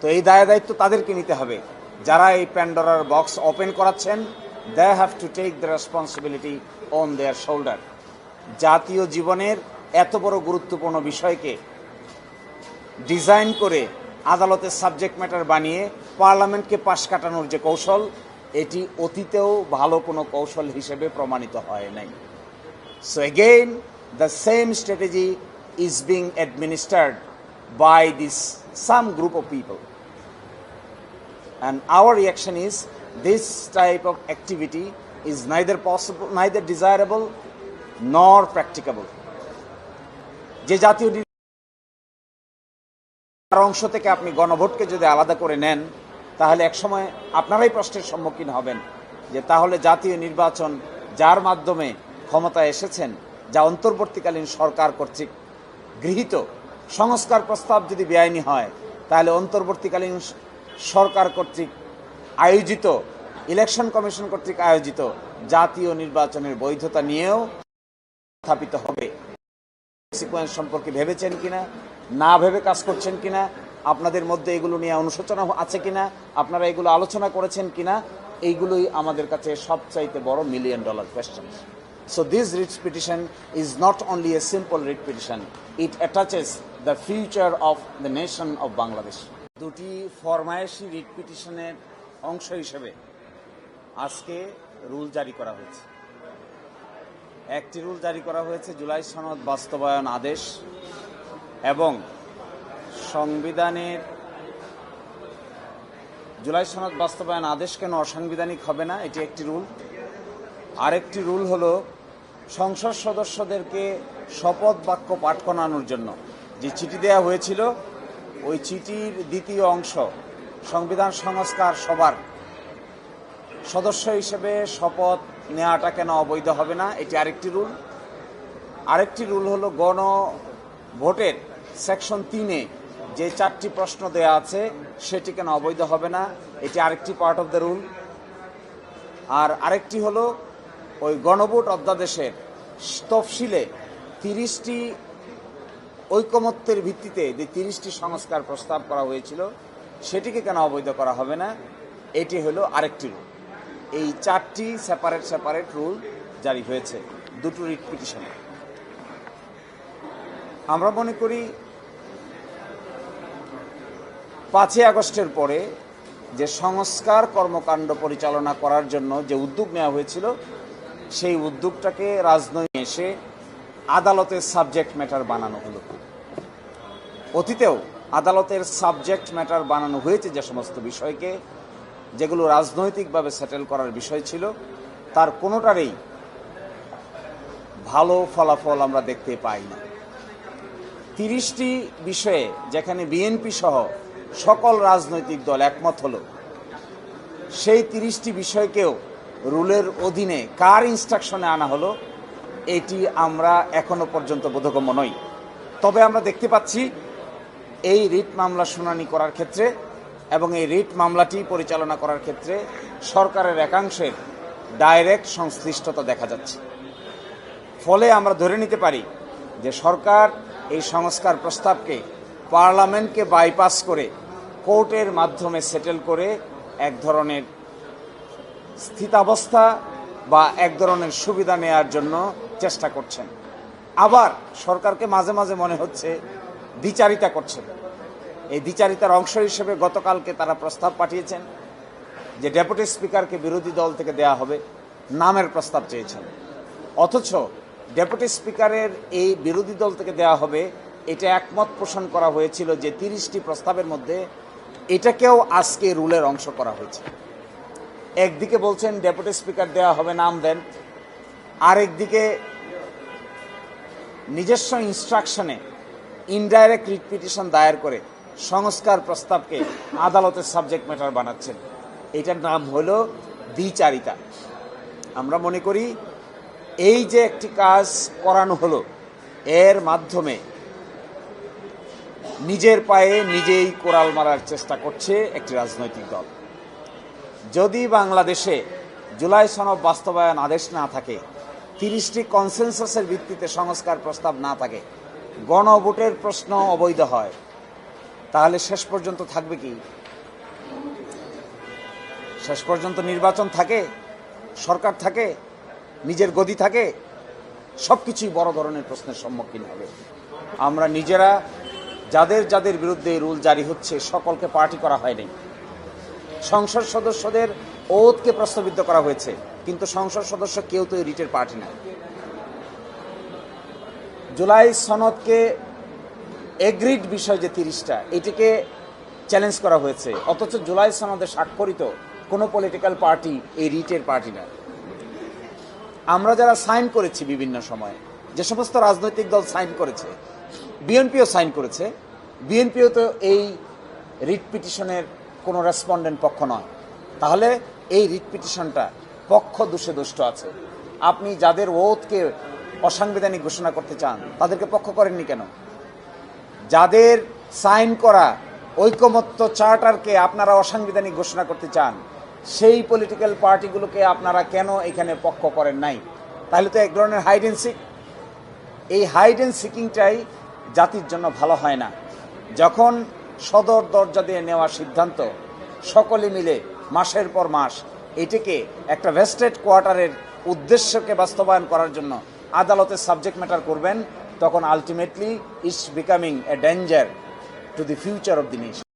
তো এই দায়িত্ব তাদেরকে নিতে হবে যারা এই প্যান্ডোরার বক্স ওপেন করাচ্ছেন। They have to take the responsibility on their shoulder. জাতীয় জীবনের এত বড় গুরুত্বপূর্ণ বিষয়কে ডিজাইন করে আদালতের সাবজেক্ট ম্যাটার বানিয়ে পার্লামেন্টকে পাশ কাটানোর যে কৌশল, এটি অতীতেও ভালো কোনো কৌশল হিসেবে প্রমাণিত হয় নাই। So again the same strategy is being administered by this some group of people, and our reaction is this type of activity is neither possible, neither desirable nor practicable. যে জাতীয় অংশ থেকে আপনি গণভোটকে যদি আলাদা করে নেন, তাহলে একসময় আপনারাই প্রশ্নের সম্মুখীন হবেন যে তাহলে জাতীয় নির্বাচন যার মাধ্যমে ক্ষমতায় এসেছেন, যা অন্তর্বর্তীকালীন সরকার কর্তৃক গৃহীত সংস্কার প্রস্তাব যদি বেআইনি হয়, তাহলে অন্তর্বর্তীকালীন সরকার কর্তৃক আয়োজিত ইলেকশন কমিশন কর্তৃক আয়োজিত জাতীয় নির্বাচনের বৈধতা নিয়েও স্থাপিত হবে। সিকোয়েন্স সম্পর্কে ভেবেছেন কিনা, না ভেবে কাজ করছেন কিনা, আপনাদের মধ্যে এগুলো নিয়ে অনুশোচনা আছে কিনা, আপনারা এগুলো আলোচনা করেছেন কিনা, এইগুলোই আমাদের কাছে সবচাইতে বড় $1 million question. So this writ petition is not only a simple writ petition, it attaches the future of the nation of Bangladesh. দুটি ফরমায়েশি রিট পিটিশনের অংশ হিসেবে আজকে রুল জারি করা হয়েছে। একটি রুল জারি করা হয়েছে জুলাই সনদ বাস্তবায়ন আদেশ এবং সংবিধানের জুলাই সনদ বাস্তবায়ন আদেশ কেন অসাংবিধানিক হবে না, এটি একটি রুল। আরেকটি রুল হলো সংসদ সদস্যদেরকে শপথ বাক্য পাঠ করানোর জন্য যে চিঠি দেওয়া হয়েছিল, ওই চিঠির দ্বিতীয় অংশ সংবিধান সংস্কার সভার সদস্য হিসেবে শপথ নেওয়াটা কেন অবৈধ হবে না, এটি আরেকটি রুল। আরেকটি রুল হলো গণভোটের সেকশন 3-এ যে 4টি প্রশ্ন দেওয়া আছে সেটি কেন অবৈধ হবে না, এটি আরেকটি পার্ট অফ দ্য রুল। আর আরেকটি হলো ওই গণভোট অধ্যাদেশের তফসিলে 30টি ঐকমত্যের ভিত্তিতে যে 30টি সংস্কার প্রস্তাব করা হয়েছিল সেটিকে কেন অবৈধ করা হবে না, এটি হলো আরেকটি রুল। এই 4টি সেপারেট রুল জারি হয়েছে দুটো রিট পিটিশনে। আমরা মনে করি 5ই আগস্টের পরে যে সংস্কার কর্মকাণ্ড পরিচালনা করার জন্য যে উদ্যোগ নেওয়া হয়েছিল, সেই উদ্যোগটাকে রাজনৈতিক এসে আদালতের সাবজেক্ট ম্যাটার বানানো হলো। অতীতেও আদালতের সাবজেক্ট ম্যাটার বানানো হয়েছে যে সমস্ত বিষয়কে, যেগুলো রাজনৈতিকভাবে সেটেল করার বিষয় ছিল, তার কোনোটারই ভালো ফলাফল আমরা দেখতে পাই না। 30টি বিষয়ে যেখানে বিএনপি সহ সকল রাজনৈতিক দল একমত হলো, সেই 30টি বিষয়কেও রুলের অধীনে কার ইনস্ট্রাকশনে আনা হলো, এটি আমরা এখনো পর্যন্ত বোধগম্য নই। তবে আমরা দেখতে পাচ্ছি এই রিট মামলা শুনানি করার ক্ষেত্রে এবং এই রিট মামলাটি পরিচালনা করার ক্ষেত্রে সরকারের একাংশের ডাইরেক্ট সংশ্লিষ্টতা দেখা যাচ্ছে। ফলে আমরা ধরে নিতে পারি যে সরকার এই সংস্কার প্রস্তাবকে পার্লামেন্টকে বাইপাস করে কোর্টের মাধ্যমে সেটেল করে এক ধরনের স্থিতাবস্থা বা এক ধরনের সুবিধা নেয়ার জন্য চেষ্টা করছেন। আবার সরকারকে মাঝে মাঝে মনে হচ্ছে দ্বিচারিতা করছেন। এই দ্বিচারিতার অংশ হিসেবে গতকালকে তারা প্রস্তাব পাঠিয়েছেন যে ডেপুটি স্পিকারকে বিরোধী দল থেকে দেয়া হবে, নামের প্রস্তাব চেয়েছেন। অথচ ডেপুটি স্পিকারের এই বিরোধী দল থেকে দেয়া হবে, এটা একমত পোষণ করা হয়েছিল যে 30টি প্রস্তাবের মধ্যে এটাকেও আজকে রুলের অংশ করা হয়েছে। একদিকে বলছেন ডেপুটি স্পিকার দেওয়া হবে, নাম দেন, আরেকদিকে নিজস্ব ইনস্ট্রাকশনে ইনডাইরেক্ট রিট পিটিশন দায়ের করে সংস্কার প্রস্তাবকে আদালতের সাবজেক্ট ম্যাটার বানাচ্ছেন। এটার নাম হলো দ্বিচারিতা। আমরা মনে করি এই যে একটি কাজ করানো হলো, এর মাধ্যমে নিজের পায়ে নিজেই কোরাল মারার চেষ্টা করছে একটি রাজনৈতিক দল। যদি বাংলাদেশে জুলাই সনদ বাস্তবায়ন আদেশ না থাকে, 30টি কনসেনসাসের ভিত্তিতে সংস্কার প্রস্তাব না থাকে, গণভোটের প্রশ্ন অবৈধ হয়, তাহলে শেষ পর্যন্ত থাকবে কি? শেষ পর্যন্ত নির্বাচন থাকে, সরকার থাকে, নিজের গদি থাকে, সব কিছুই বড় ধরনের প্রশ্নের সম্মুখীন হবে। আমরা নিজেরা যাদের যাদের বিরুদ্ধে রুল জারি হচ্ছে সকলকে পার্টি করা হয়নি। সংসদ সদস্যদের ওতকে প্রশ্নবিদ্ধ করা হয়েছে, কিন্তু সংসদ সদস্য কেউ তো রিটের পার্টি না। জুলাই সনদকে এগ্রিড বিষয় যে 30টা, এটিকে চ্যালেঞ্জ করা হয়েছে, অথচ জুলাই সনদে স্বাক্ষরিত কোনো পলিটিক্যাল পার্টি এই রিটের পার্টি না। আমরা যারা সাইন করেছি বিভিন্ন সময়, যে সমস্ত রাজনৈতিক দল সাইন করেছে, বিএনপিও সাইন করেছে, বিএনপিও তো এই রিট পিটিশনের কোনো রেসপন্ডেন্ট পক্ষ নয়। তাহলে এই রিট পিটিশনটা পক্ষ দোষে দুষ্ট আছে। আপনি যাদের ওতকে অসাংবিধানিক ঘোষণা করতে চান তাদেরকে পক্ষ করেননি কেন? যাদের সাইন করা ঐকমত্য চার্টারকে আপনারা অসাংবিধানিক ঘোষণা করতে চান, সেই পলিটিক্যাল পার্টিগুলোকে আপনারা কেন এখানে পক্ষ করেন নাই? তাহলে তো এক ধরনের হাইড অ্যান্ড সিক। এই হাইড অ্যান্ড সিকিংটাই জাতির জন্য ভালো হয় না। যখন সদর দরজা দিয়ে নেওয়া সিদ্ধান্ত সকলে মিলে মাসের পর মাস এটিকে একটা ভেস্টেড কোয়ার্টারের উদ্দেশ্যকে বাস্তবায়ন করার জন্য আদালতে সাবজেক্ট ম্যাটার করবেন, তখন ultimately it's becoming a danger to the future of the nation.